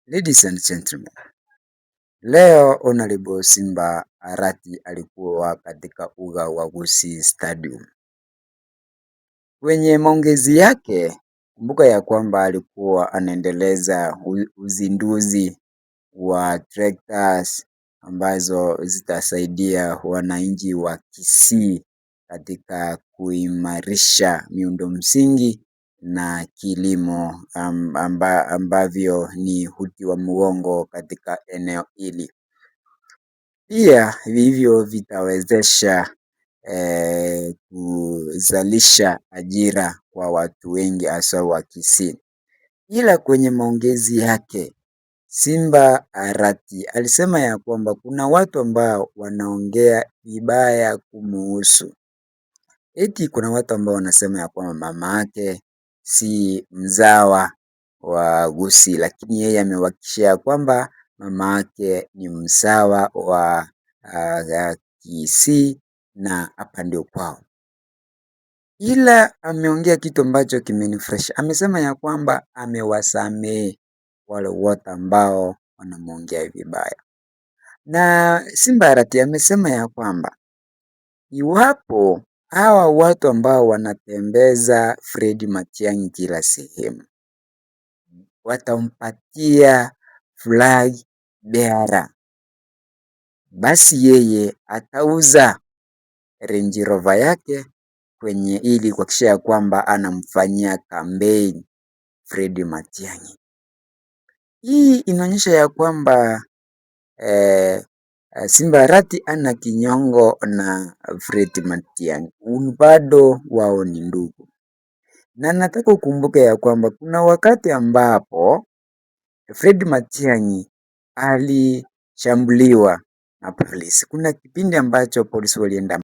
Ladies and gentlemen, leo Honorable Simba Arati alikuwa katika uga wa Gusii Stadium. Kwenye maongezi yake, kumbuka ya kwamba alikuwa anaendeleza uzinduzi wa tractors ambazo zitasaidia wananchi wa Kisii katika kuimarisha miundo msingi na kilimo ambavyo ni uti wa mgongo katika eneo hili. Pia hivyo vitawezesha kuzalisha ajira kwa watu wengi hasa wa Kisii. Ila kwenye maongezi yake, Simba Arati alisema ya kwamba kuna watu ambao wanaongea vibaya kumuhusu. Eti kuna watu ambao wanasema ya kwamba mama yake si mzawa wa Gusii, lakini yeye amewahakikishia kwamba mama yake ni mzawa wa Kisii na hapa ndio kwao. Ila ameongea kitu ambacho kimenifurahisha. Amesema ya kwamba amewasamehe wale wote ambao wanamuongea vibaya. Na Simba Arati amesema ya kwamba iwapo hawa watu ambao wanatembeza Fred Matiang'i kila sehemu watampatia flag bearer, basi yeye atauza Range Rover yake kwenye ili kuhakikisha ya kwamba anamfanyia kampeni Fred Matiang'i. Hii inaonyesha ya kwamba Simba Arati ana kinyongo na Fred Matiang'i, bado wao ni ndugu. Na nataka ukumbuke ya kwamba kuna wakati ambapo Fred Matiang'i alishambuliwa na polisi. Kuna kipindi ambacho polisi walienda